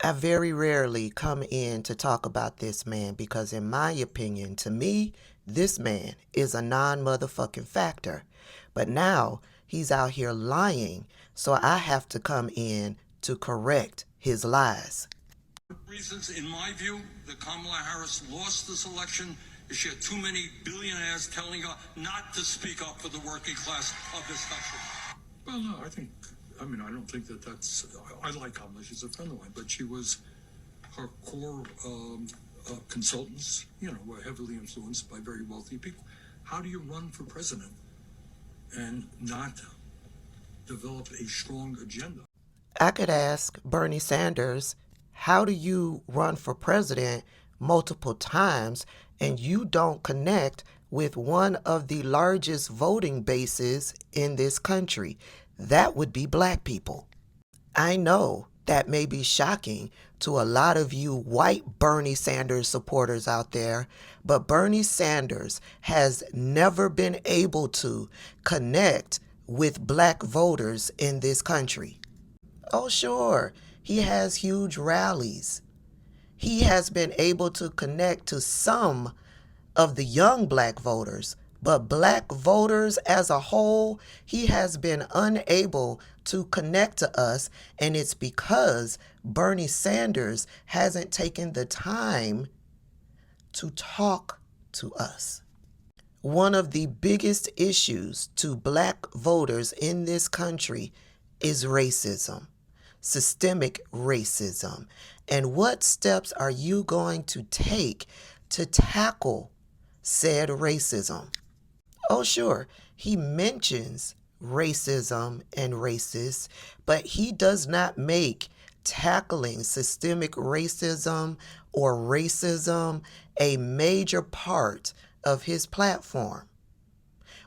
I very rarely come in to talk about this man because, in my opinion, to me, this man is a non-motherfucking factor. But now he's out here lying, so I have to come in to correct his lies. Reasons, in my view, that Kamala Harris lost this election is she had too many billionaires telling her not to speak up for the working class of this country. Well, no, I don't think that's, I like Kamala, she's a friend of mine, but her core consultants, were heavily influenced by very wealthy people. How do you run for president and not develop a strong agenda? I could ask Bernie Sanders, how do you run for president multiple times and you don't connect with one of the largest voting bases in this country? That would be black people. I know that may be shocking to a lot of you white Bernie Sanders supporters out there, but Bernie Sanders has never been able to connect with black voters in this country. Oh, sure, he has huge rallies. He has been able to connect to some of the young black voters, but black voters as a whole, he has been unable to connect to us, and it's because Bernie Sanders hasn't taken the time to talk to us. One of the biggest issues to black voters in this country is racism, systemic racism. And what steps are you going to take to tackle said racism? Oh, sure, he mentions racism and racists, but he does not make tackling systemic racism or racism a major part of his platform.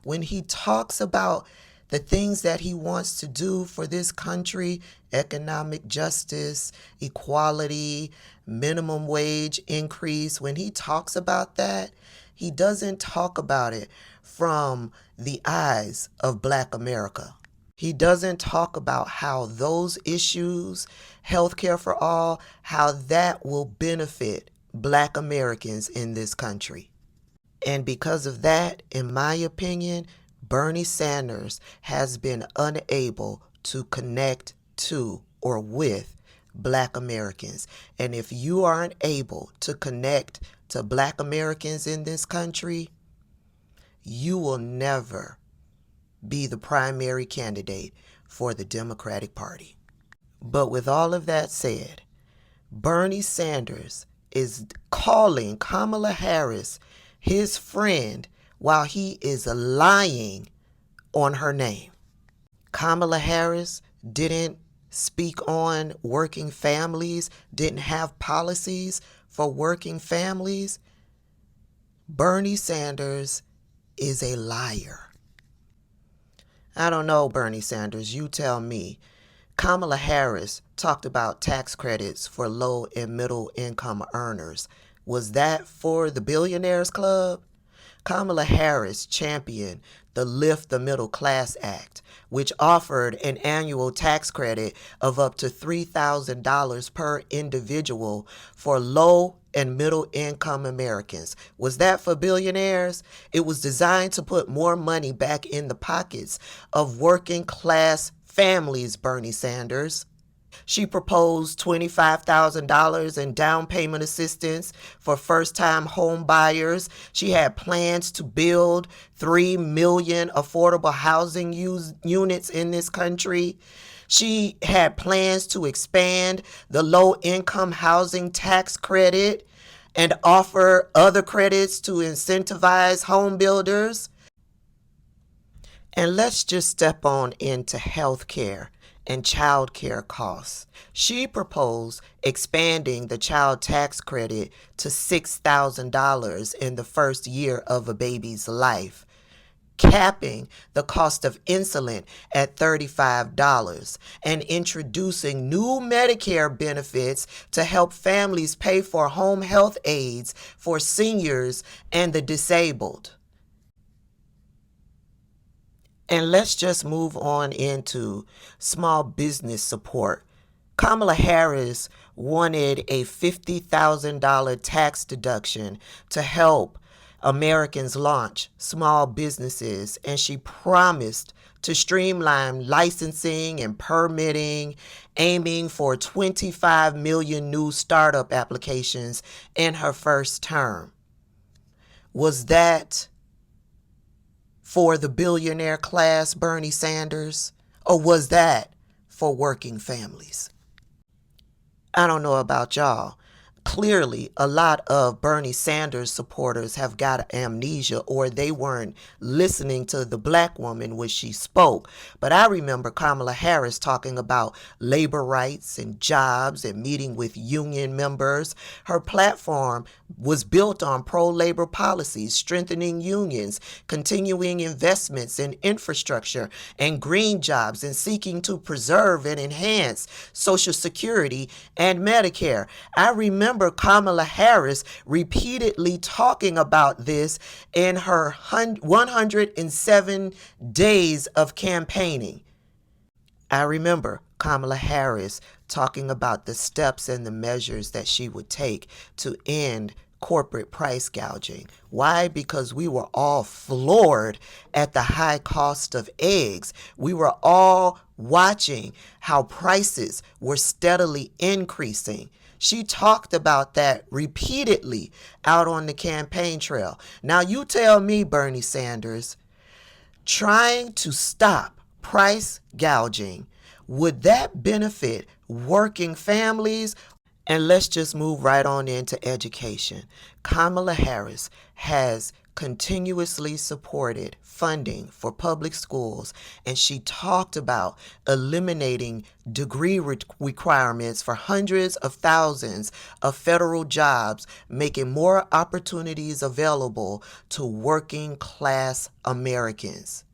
When he talks about the things that he wants to do for this country, economic justice, equality, minimum wage increase, when he talks about that, he doesn't talk about it from the eyes of black America. He doesn't talk about how those issues, healthcare for all, how that will benefit black Americans in this country. And because of that, in my opinion, Bernie Sanders has been unable to connect to or with black Americans. And if you aren't able to connect to black Americans in this country, you will never be the primary candidate for the Democratic Party. But with all of that said, Bernie Sanders is calling Kamala Harris his friend while he is lying on her name. Kamala Harris didn't speak on working families, didn't have policies for working families. Bernie Sanders is a liar. I don't know, Bernie Sanders, you tell me. Kamala Harris talked about tax credits for low and middle income earners. Was that for the Billionaires Club? Kamala Harris championed the Lift the Middle Class Act, which offered an annual tax credit of up to $3,000 per individual for low and middle income Americans. Was that for billionaires? It was designed to put more money back in the pockets of working class families, Bernie Sanders. She proposed $25,000 in down payment assistance for first-time home buyers. She had plans to build 3 million affordable housing units in this country. She had plans to expand the low-income housing tax credit and offer other credits to incentivize home builders. And let's just step on into health care and child care costs. She proposed expanding the child tax credit to $6,000 in the first year of a baby's life, capping the cost of insulin at $35, and introducing new Medicare benefits to help families pay for home health aides for seniors and the disabled. And let's just move on into small business support Kamala Harris wanted a $50,000 tax deduction to help Americans launch small businesses, and she promised to streamline licensing and permitting, aiming for 25 million new startup applications in her first term. Was that for the billionaire class, Bernie Sanders, or was that for working families? I don't know about y'all. Clearly, a lot of Bernie Sanders supporters have got amnesia, or they weren't listening to the black woman when she spoke. But I remember Kamala Harris talking about labor rights and jobs and meeting with union members. Her platform was built on pro-labor policies, strengthening unions, continuing investments in infrastructure and green jobs, and seeking to preserve and enhance Social Security and Medicare. I remember Kamala Harris repeatedly talking about this in her 107 days of campaigning. I remember Kamala Harris talking about the steps and the measures that she would take to end corporate price gouging. Why? Because we were all floored at the high cost of eggs. We were all watching how prices were steadily increasing. She talked about that repeatedly out on the campaign trail. Now you tell me, Bernie Sanders, trying to stop price gouging, would that benefit working families? And let's just move right on into education. Kamala Harris has continuously supported funding for public schools, and she talked about eliminating degree requirements for hundreds of thousands of federal jobs, making more opportunities available to working class Americans.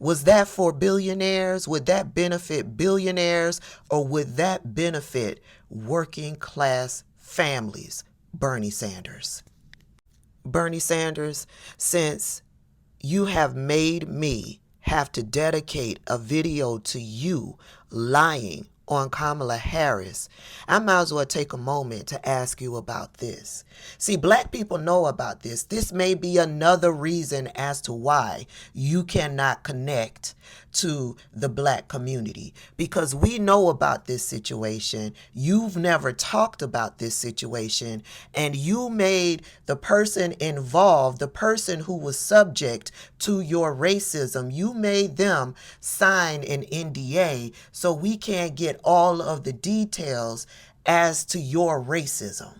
Was that for billionaires? Would that benefit billionaires, or would that benefit working class families? Bernie Sanders. Bernie Sanders, since you have made me have to dedicate a video to you lying on Kamala Harris, I might as well take a moment to ask you about this. See, black people know about this. This may be another reason as to why you cannot connect to the black community, because we know about this situation. You've never talked about this situation, and you made the person involved, the person who was subject to your racism, you made them sign an NDA, so we can't get all of the details as to your racism.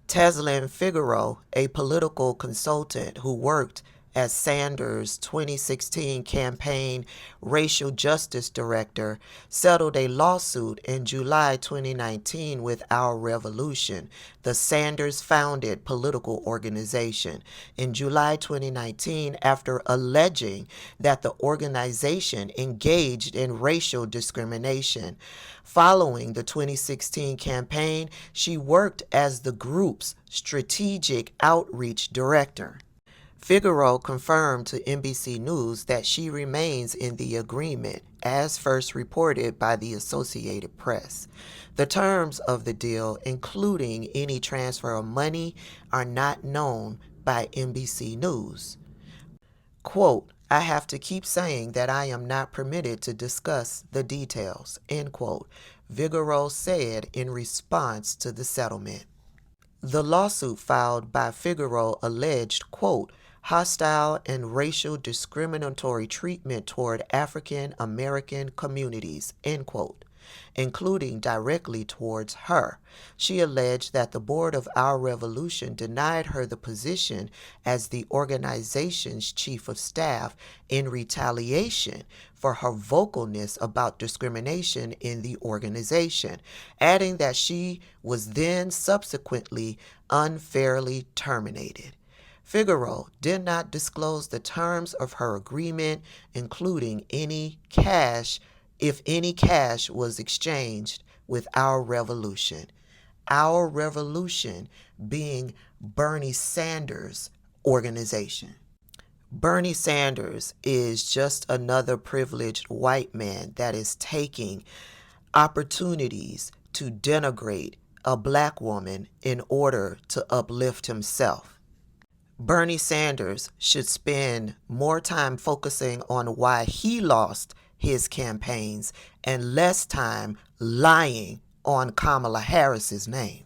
Teslin Figaro, a political consultant who worked as Sanders' 2016 campaign racial justice director, settled a lawsuit in July 2019 with Our Revolution, the Sanders-founded political organization. In July 2019, after alleging that the organization engaged in racial discrimination. Following the 2016 campaign, she worked as the group's strategic outreach director. Figaro confirmed to NBC News that she remains in the agreement, as first reported by the Associated Press. The terms of the deal, including any transfer of money, are not known by NBC News. Quote, "I have to keep saying that I am not permitted to discuss the details," end quote, Figaro said in response to the settlement. The lawsuit filed by Figaro alleged, quote, "hostile and racial discriminatory treatment toward African American communities," end quote, including directly towards her. She alleged that the board of Our Revolution denied her the position as the organization's chief of staff in retaliation for her vocalness about discrimination in the organization, adding that she was then subsequently unfairly terminated. Figaro did not disclose the terms of her agreement, including any cash, if any cash was exchanged with Our Revolution. Our Revolution being Bernie Sanders' organization. Bernie Sanders is just another privileged white man that is taking opportunities to denigrate a black woman in order to uplift himself. Bernie Sanders should spend more time focusing on why he lost his campaigns and less time lying on Kamala Harris's name.